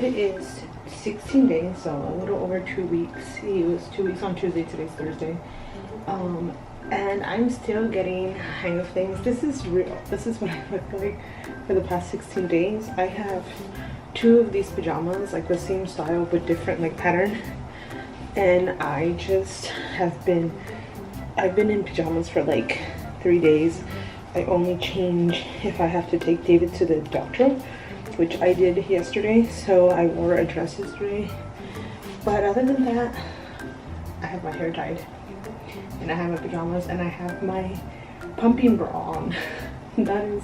David is 16 days, so a little over 2 weeks. He was 2 weeks on Tuesday, today's Thursday. And I'm still getting hang of things. This is real. This is what I look like for the past 16 days. I have 2 of these pajamas, like the same style but different like pattern. And I just I've been in pajamas for like 3 days. I only change if I have to take David to the doctor, which I did yesterday. So I wore a dress yesterday. But other than that, I have my hair tied. And I have my pajamas and I have my pumping bra on. That is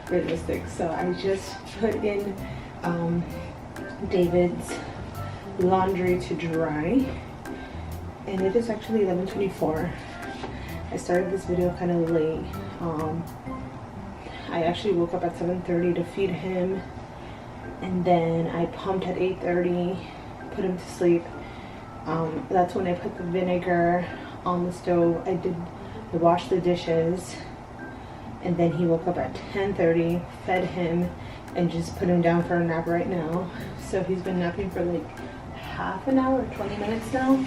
realistic. So I just put in David's laundry to dry, and it is actually 11:24. I started this video kind of late. I actually woke up at 7:30 to feed him, and then I pumped at 8:30, put him to sleep. That's when I put the vinegar on the stove. I washed the dishes, and then he woke up at 10:30, fed him, and just put him down for a nap right now. So he's been napping for like half an hour, 20 minutes now.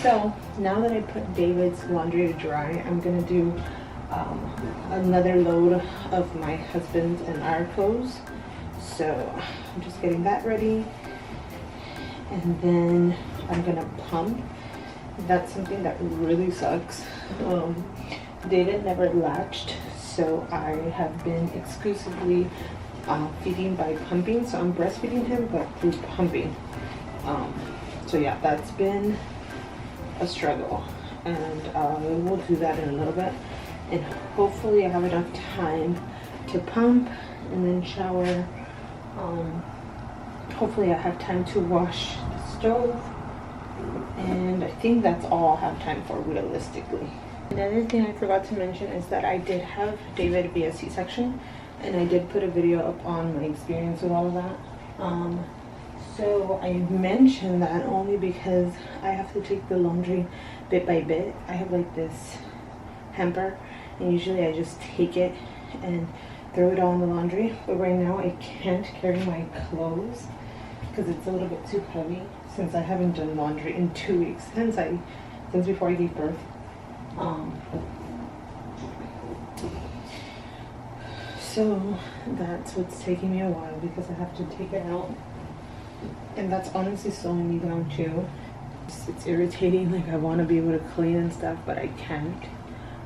So now that I put David's laundry to dry, I'm gonna do another load of my husband's and our clothes. So I'm just getting that ready, and then I'm gonna pump. That's something that really sucks. David never latched, so I have been exclusively feeding by pumping. So I'm breastfeeding him, but through pumping. So yeah, that's been a struggle, and we'll do that in a little bit. And hopefully I have enough time to pump and then shower. Hopefully I have time to wash the stove. And I think that's all I have time for realistically. Another thing I forgot to mention is that I did have David via C-section, and I did put a video up on my experience with all of that. So I mentioned that only because I have to take the laundry bit by bit. I have like this hamper, and usually I just take it and throw it all in the laundry. But right now I can't carry my clothes because it's a little bit too heavy, since I haven't done laundry in 2 weeks, since before I gave birth. So that's what's taking me a while, because I have to take it out, and that's honestly slowing me down too. It's irritating. Like, I want to be able to clean and stuff, but I can't.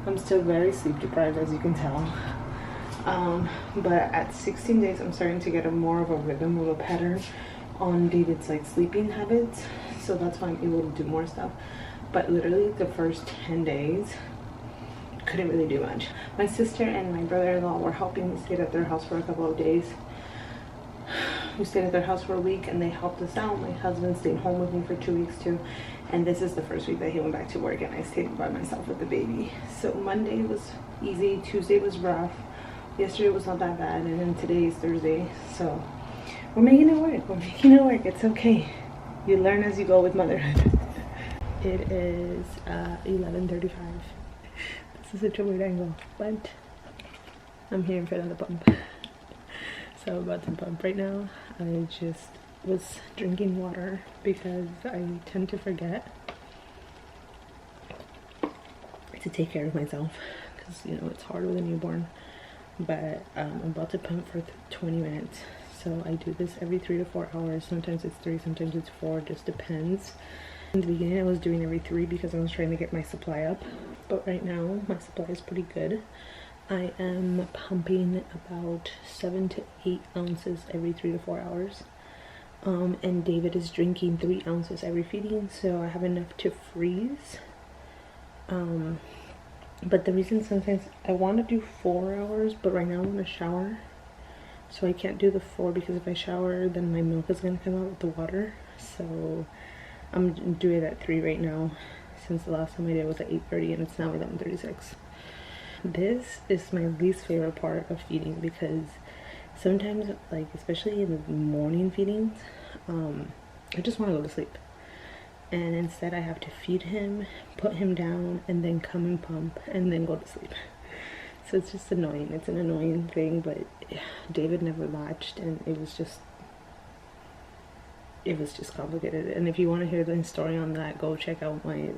I'm still very sleep deprived, as you can tell. But at 16 days, I'm starting to get more of a rhythm, of a pattern on David's like sleeping habits, so that's why I'm able to do more stuff. But literally the first 10 days couldn't really do much. My sister and my brother-in-law were helping me stay at their house for a couple of days. We stayed at their house for a week and they helped us out. My husband stayed home with me for 2 weeks too, and this is the first week that he went back to work and I stayed by myself with the baby. So Monday was easy, Tuesday was rough, yesterday was not that bad, and then today is Thursday. So we're making it work. We're making it work. It's okay. You learn as you go with motherhood. It is 11:35. This is such a weird angle, but I'm here for another pump. So I'm about to pump right now. I just was drinking water because I tend to forget to take care of myself, because you know it's hard with a newborn. But I'm about to pump for 20 minutes. So I do this every 3 to 4 hours. Sometimes it's 3, sometimes it's 4, just depends. In the beginning I was doing every 3 because I was trying to get my supply up, but right now my supply is pretty good. I am pumping about 7 to 8 ounces every 3 to 4 hours. And David is drinking 3 ounces every feeding, so I have enough to freeze. But the reason sometimes I want to do 4 hours, but right now I want to shower. So I can't do the 4 because if I shower, then my milk is going to come out with the water. So I'm doing it at 3 right now, since the last time I did it was at 8:30 and it's now 11:36. This is my least favorite part of feeding, because sometimes, like especially in the morning feedings, I just want to go to sleep. And instead I have to feed him, put him down, and then come and pump, and then go to sleep. So it's just annoying. It's an annoying thing, but David never latched, and it was just it was just complicated. And if you want to hear the story on that, go check out my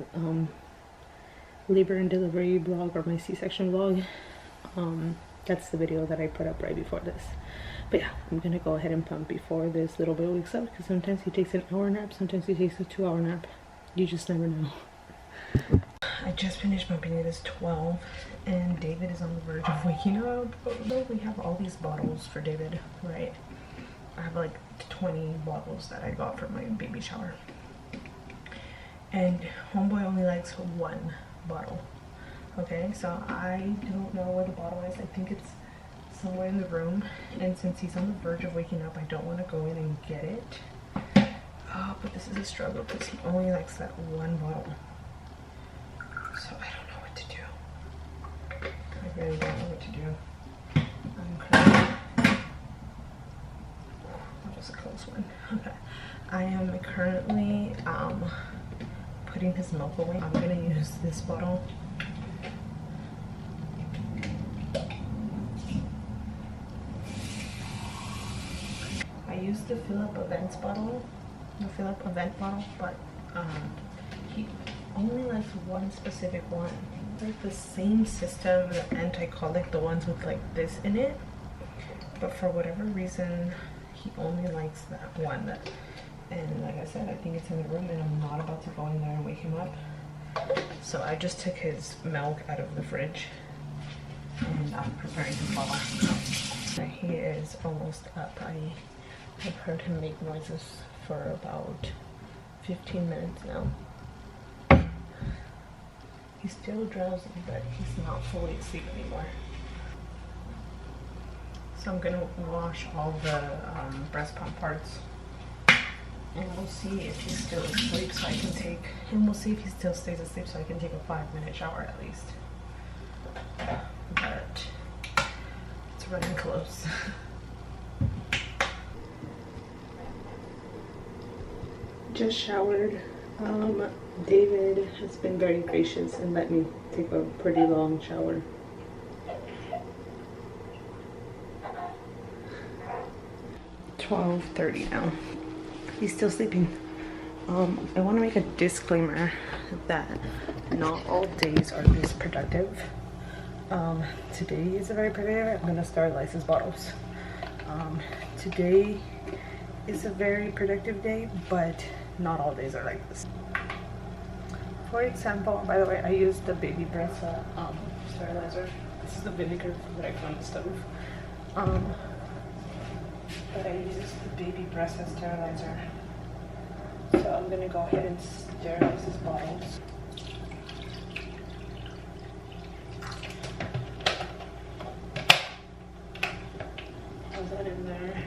labor and delivery blog, or my C-section vlog. That's the video that I put up right before this. But yeah, I'm gonna go ahead and pump before this little boy wakes up, because sometimes he takes an hour nap, sometimes he takes a 2-hour nap. You just never know. I just finished pumping. It is 12 and David is on the verge of waking up. We have all these bottles for David, right? I have like 20 bottles that I got from my baby shower, and homeboy only likes 1 bottle. Okay, so I don't know where the bottle is. I think it's somewhere in the room, and since he's on the verge of waking up, I don't want to go in and get it. But this is a struggle because he only likes that 1 bottle, so I don't know what to do. I really don't know what to do. That was a close one. Okay, I am currently putting his milk away. I'm gonna use this bottle. I used the Philip Events bottle, but he only likes 1 specific one. Like the same system, the anti-colic, the ones with like this in it, but for whatever reason he only likes that one. And like I said, I think it's in the room, and I'm not about to go in there and wake him up. So I just took his milk out of the fridge and I'm preparing his bottle. He is almost up. I've heard him make noises for about 15 minutes now. He's still drowsy, but he's not fully asleep anymore. So I'm gonna wash all the breast pump parts, and we'll see if he's still asleep so I can take, and we'll see if he still stays asleep so I can take a 5-minute shower at least. But it's running close. Just showered. David has been very gracious and let me take a pretty long shower. $12:30 now. He's still sleeping. I want to make a disclaimer that not all days are this productive. Today is a very productive. I'm gonna sterilize his bottles. Today is a very productive day, but not all days are like this. For example, by the way, I used the baby breath sterilizer. This is the vinegar that I found on the stove. But I used the baby breath sterilizer. So I'm gonna go ahead and sterilize his bottles. Put that in there.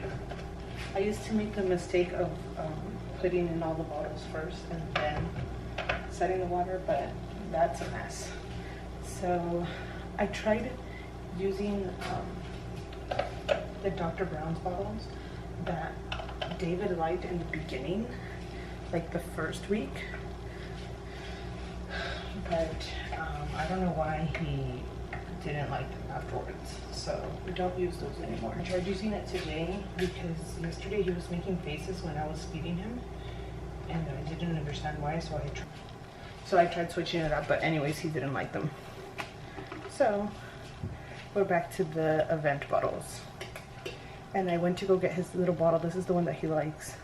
I used to make the mistake of putting in all the bottles first and then setting the water, but that's a mess. So I tried using the Dr. Brown's bottles that David liked in the beginning, like the first week, but I don't know why he didn't like them afterwards, so we don't use those anymore. I tried using it today because yesterday he was making faces when I was feeding him, and I didn't understand why, so I tried switching it up, but anyways, he didn't like them. So we're back to the event bottles, and I went to go get his little bottle. This is the one that he likes.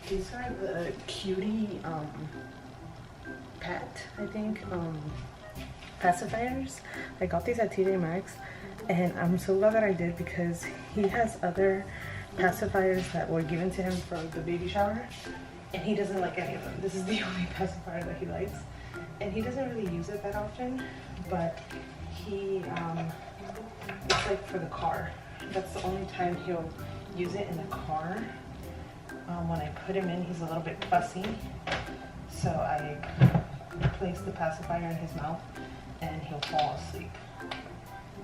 These are the Cutie Pet, I think, pacifiers. I got these at TJ Maxx, and I'm so glad that I did because he has other pacifiers that were given to him from the baby shower, and he doesn't like any of them. This is the only pacifier that he likes, and he doesn't really use it that often, but he, it's like for the car. That's the only time he'll use it, in the car. When I put him in, he's a little bit fussy, so I place the pacifier in his mouth and he'll fall asleep,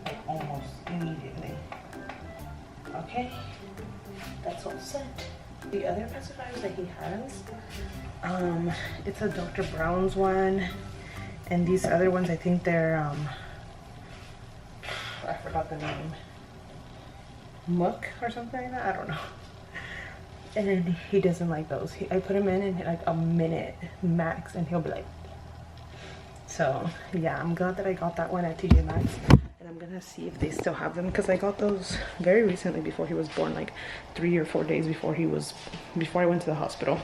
like almost immediately. Okay, that's all set. The other pacifiers that he has, it's a Dr. Brown's one, and these other ones, I think they're, I forgot the name, Muck or something like that, I don't know. And he doesn't like those. I put him in like a minute max, and he'll be like, so yeah, I'm glad that I got that one at TJ Maxx, and I'm gonna see if they still have them, because I got those very recently before he was born, like 3 or 4 days before I went to the hospital.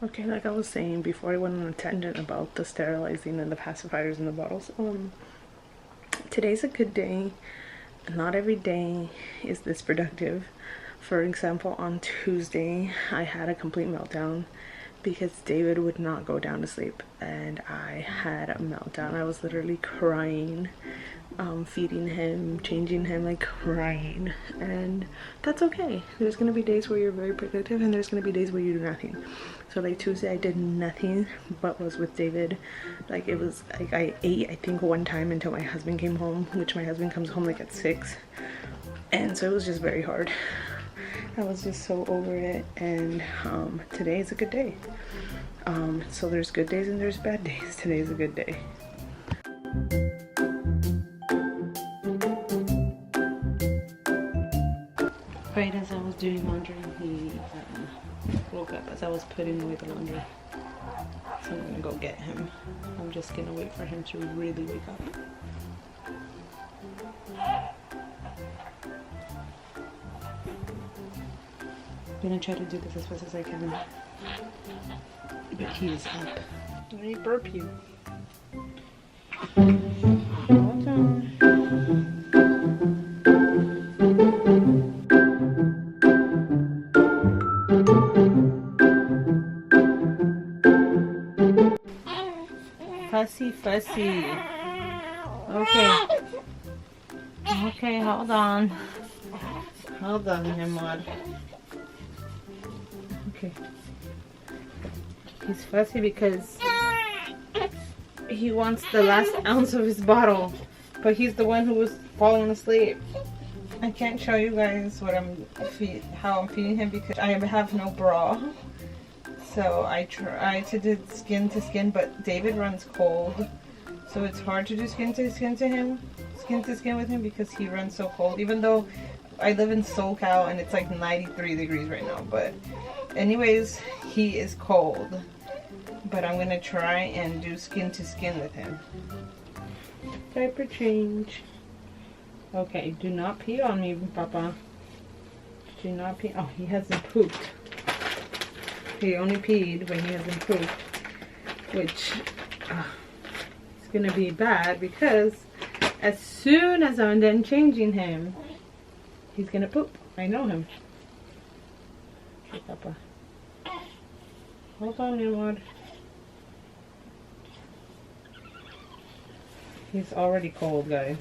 Okay, like I was saying before I went on a tangent about the sterilizing and the pacifiers in the bottles, today's a good day. Not every day is this productive. For example, on Tuesday I had a complete meltdown because David would not go down to sleep, and I had a meltdown. I was literally crying, feeding him, changing him, like crying, and that's okay. There's gonna be days where you're very productive, and there's gonna be days where you do nothing. So like Tuesday I did nothing but was with David. Like it was like I ate I think one time until my husband came home, which my husband comes home like at 6, and so it was just very hard. I was just so over it, and today is a good day. So there's good days and there's bad days. Today is a good day. Right as I was doing laundry, he woke up as I was putting away the laundry. So I'm gonna go get him. I'm just gonna wait for him to really wake up. I'm gonna try to do this as fast as I can. But he is up. Let me burp you. Hold on. Fussy, fussy. Okay. Okay, hold on. Hold on, Nimrod. Okay. He's fussy because he wants the last ounce of his bottle, but he's the one who was falling asleep. I can't show you guys what how I'm feeding him because I have no bra. So I try to do skin to skin, but David runs cold, so it's hard to do skin to skin with him because he runs so cold. Even though I live in SoCal and it's like 93 degrees right now, but anyways, he is cold. But I'm gonna try and do skin to skin with him. Diaper change. Okay, do not pee on me, Papa. Do not pee. Oh, he hasn't pooped. He only peed when he hasn't pooped, which is gonna be bad because as soon as I'm done changing him, he's gonna poop. I know him. Okay, Papa. Hold on, Nimrod. He's already cold, guys.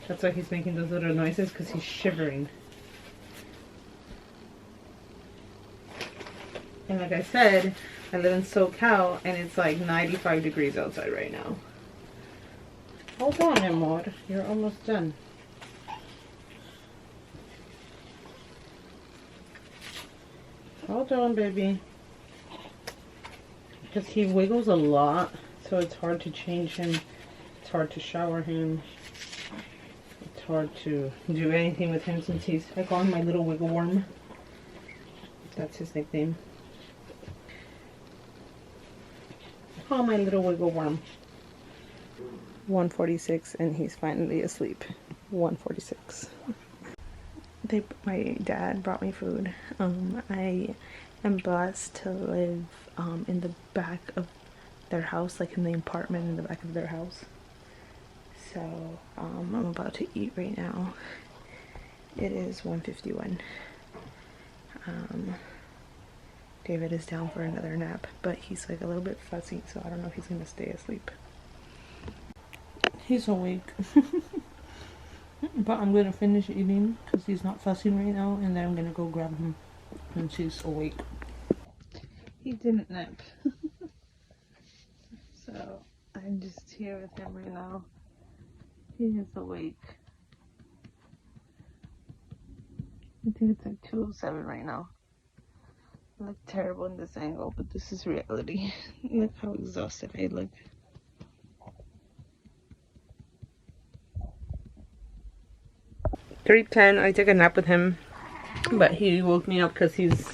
That's why he's making those little noises, because he's shivering. And like I said, I live in SoCal and it's like 95 degrees outside right now. Hold on, Nimrod. You're almost done. Hold on, baby. Because he wiggles a lot, so it's hard to change him. It's hard to shower him. It's hard to do anything with him since I call him my little wiggle worm. That's his nickname. Oh, my little wiggle worm. 1:46 and he's finally asleep. 1:46. My dad brought me food. I am blessed to live in the back of their house, like in the apartment in the back of their house. So I'm about to eat right now. It is 1:51. David is down for another nap, but he's like a little bit fussy, so I don't know if he's gonna stay asleep. He's awake. But I'm gonna finish eating because he's not fussing right now, and then I'm gonna go grab him once he's awake. He didn't nap. So I'm just here with him right now. He is awake. I think it's like 2:07 right now. I look terrible in this angle, but this is reality. Look how exhausted I look. 3:10. I took a nap with him, but he woke me up because he's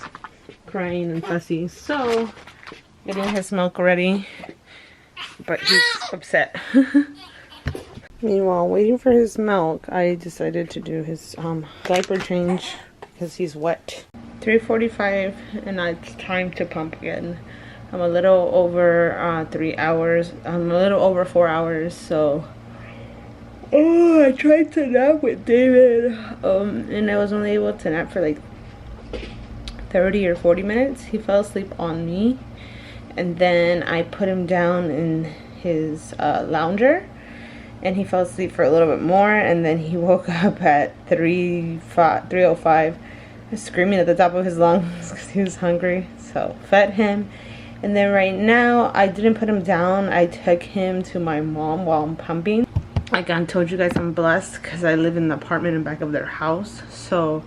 crying and fussy. So, getting his milk ready, but he's upset. Meanwhile, waiting for his milk, I decided to do his diaper change because he's wet. 3:45, and now it's time to pump again. I'm a little over 3 hours. I'm a little over 4 hours, so. Oh, I tried to nap with David, and I was only able to nap for like 30 or 40 minutes. He fell asleep on me, and then I put him down in his lounger, and he fell asleep for a little bit more, and then he woke up at 3:05, screaming at the top of his lungs because he was hungry. So fed him, and then right now I didn't put him down. I took him to my mom while I'm pumping. Like I told you guys, I'm blessed because I live in the apartment in back of their house. So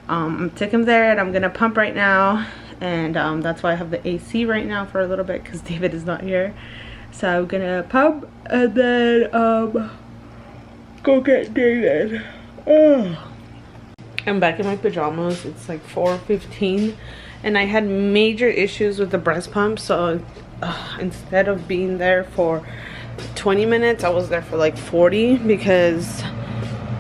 I took him there, and I'm gonna pump right now, and that's why I have the AC right now for a little bit because David is not here. So I'm gonna pump and then go get David. Ugh. I'm back in my pajamas. It's like 4:15, and I had major issues with the breast pump. So instead of being there for 20 minutes, I was there for like 40 because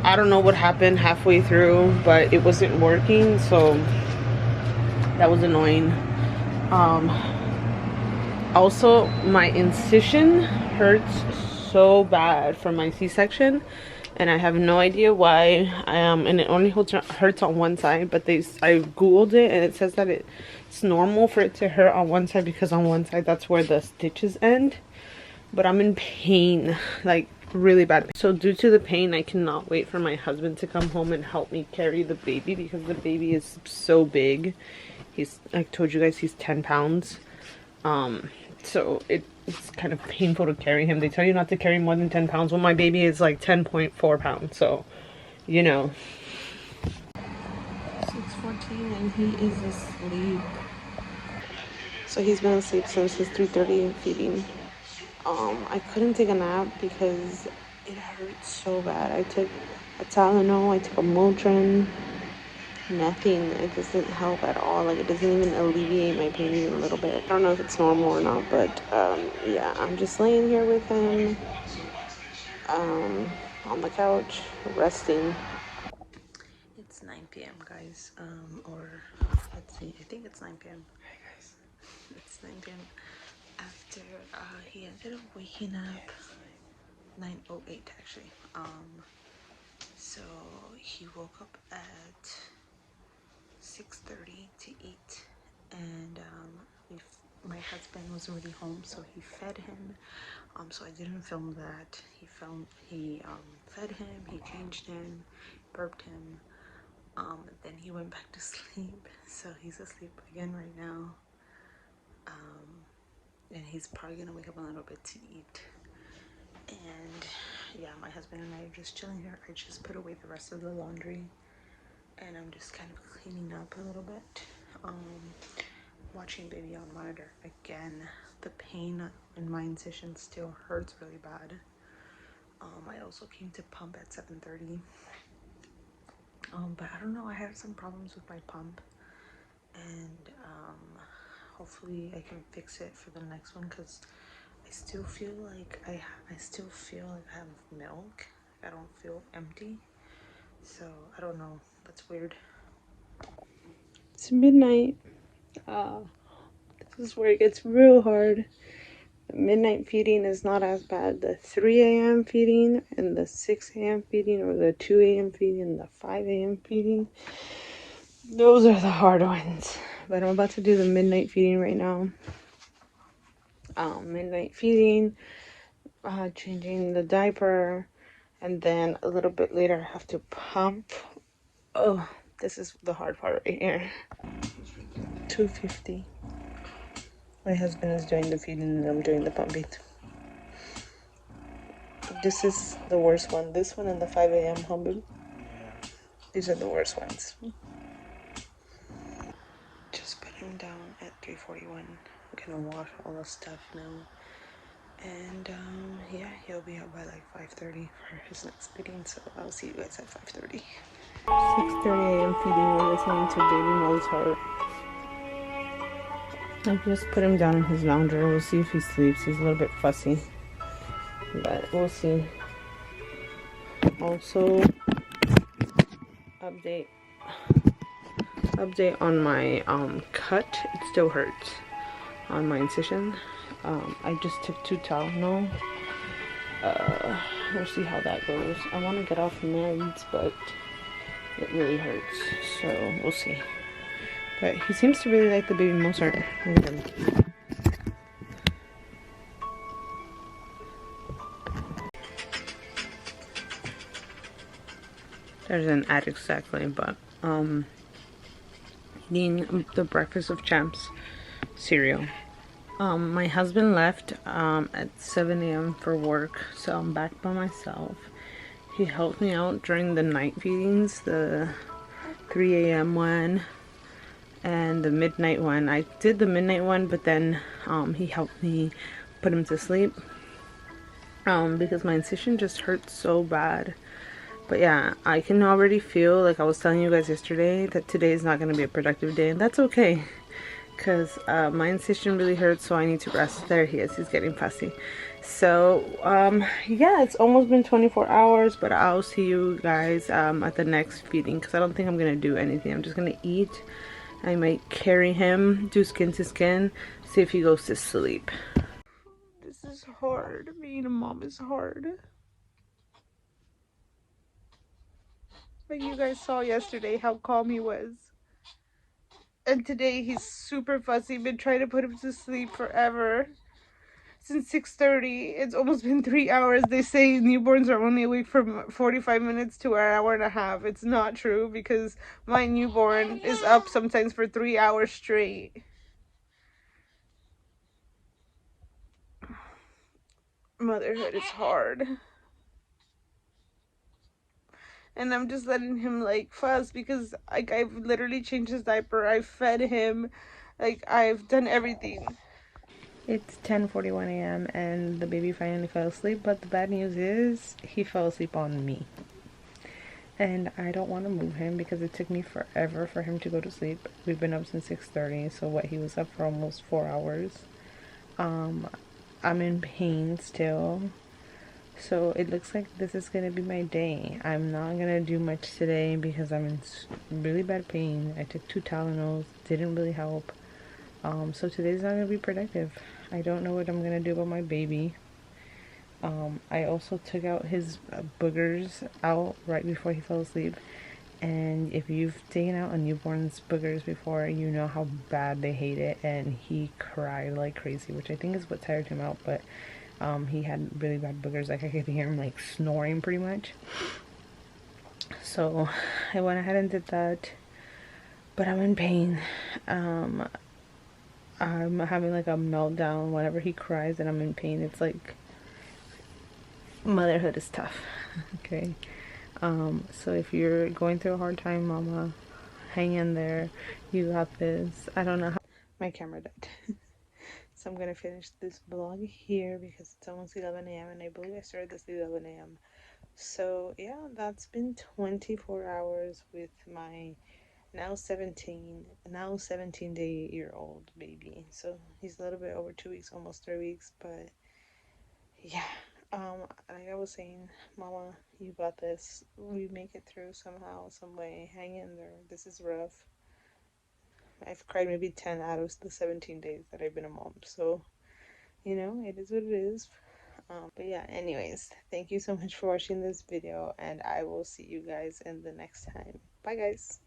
I don't know what happened halfway through, but it wasn't working, so that was annoying. Also, my incision hurts so bad from my C-section, and I have no idea why. And it only hurts on one side, but I googled it, and it says that it's normal for it to hurt on one side because on one side that's where the stitches end. But I'm in pain, like really bad pain. So due to the pain, I cannot wait for my husband to come home and help me carry the baby because the baby is so big. I told you guys, he's 10 pounds. So it's kind of painful to carry him. They tell you not to carry more than 10 pounds. Well, my baby is like 10.4 pounds. So, you know. 6:14 and he is asleep. So he's been asleep since his 3:30 feeding. I couldn't take a nap because it hurts so bad. I took a Tylenol, I took a Motrin, nothing. It doesn't help at all. Like, it doesn't even alleviate my pain even a little bit. I don't know if it's normal or not, but yeah, I'm just laying here with him on the couch, resting. It's 9 p.m. guys, or let's see, I think it's 9 p.m. Hey guys, it's 9 p.m. after he ended up waking up 9:08 actually. So he woke up at 6:30 to eat, and my husband was already home, so he fed him. So I didn't film that. He fed him, he changed him, burped him, then he went back to sleep. So he's asleep again right now. And he's probably gonna wake up a little bit to eat. And yeah, my husband and I are just chilling here. I just put away the rest of the laundry, and I'm just kind of cleaning up a little bit. Watching baby on monitor again. The pain in my incision still hurts really bad. I also came to pump at 7:30. But I don't know, I had some problems with my pump, and hopefully I can fix it for the next one, because I still feel like I have milk. I don't feel empty, so I don't know, that's weird. It's midnight. This is where it gets real hard. The midnight feeding is not as bad. The 3 a.m. feeding and the 6 a.m. feeding, or the 2 a.m. feeding and the 5 a.m. feeding, those are the hard ones. But I'm about to do the midnight feeding right now. Midnight feeding, changing the diaper, and then a little bit later I have to pump. Oh, this is the hard part right here. 2:50. My husband is doing the feeding and I'm doing the pumping. This is the worst one. This one and the 5 a.m. pumping. These are the worst ones. Just put him down. 3:41. I'm gonna wash all the stuff now. And yeah, he'll be out by like 5:30 for his next feeding, so I'll see you guys at 5:30. 6:30 a.m. feeding. We're listening to Baby Mozart. I just put him down in his lounger. We'll see if he sleeps. He's a little bit fussy, but we'll see. Also, update on my cut. It still hurts on my incision. I just took 2 Tylenol. We'll see how that goes. I want to get off meds, but it really hurts, so we'll see. But he seems to really like the Baby Mozart. Look at him. There's an ad exactly, but eating the Breakfast of Champs cereal. My husband left at 7 a.m. for work, so I'm back by myself. He helped me out during the night feedings, the 3 a.m. one and the midnight one. I did the midnight one, but then he helped me put him to sleep because my incision just hurts so bad. But yeah, I can already feel, like I was telling you guys yesterday, that today is not going to be a productive day, and that's okay. Because my incision really hurts, so I need to rest. There he is. He's getting fussy. So, yeah, it's almost been 24 hours, but I'll see you guys at the next feeding, because I don't think I'm going to do anything. I'm just going to eat. I might carry him, do skin to skin, see if he goes to sleep. This is hard. Being a mom is hard. Like you guys saw yesterday how calm he was. And today he's super fussy. Been trying to put him to sleep forever. Since 6:30. It's almost been 3 hours. They say newborns are only awake from 45 minutes to an hour and a half. It's not true, because my newborn is up sometimes for 3 hours straight. Motherhood is hard. And I'm just letting him like fuss, because like I've literally changed his diaper, I've fed him, like I've done everything. It's 10:41 a.m. and the baby finally fell asleep, but the bad news is he fell asleep on me. And I don't want to move him because it took me forever for him to go to sleep. We've been up since 6:30, so what, he was up for almost 4 hours. I'm in pain still. So it looks like this is going to be my day. I'm not going to do much today because I'm in really bad pain. I took 2 Tylenols, didn't really help. So today's not going to be productive. I don't know what I'm going to do about my baby. I also took out his boogers out right before he fell asleep. And if you've taken out a newborn's boogers before, you know how bad they hate it. And he cried like crazy, which I think is what tired him out. But he had really bad boogers. Like I could hear him like snoring pretty much. So I went ahead and did that. But I'm in pain. I'm having like a meltdown whenever he cries and I'm in pain. It's like, motherhood is tough. Okay. So if you're going through a hard time, mama, hang in there. You got this. I don't know how my camera died. So I'm gonna finish this vlog here because it's almost 11 a.m. and I believe I started this at 11 a.m. So yeah, that's been 24 hours with my now 17-day-old baby. So he's a little bit over 2 weeks, almost 3 weeks, but yeah. Like I was saying, mama, you got this. We make it through somehow, some way. Hang in there. This is rough. I've cried maybe 10 out of the 17 days that I've been a mom. So, you know, it is what it is. But yeah, anyways, thank you so much for watching this video, and I will see you guys in the next time. Bye, guys.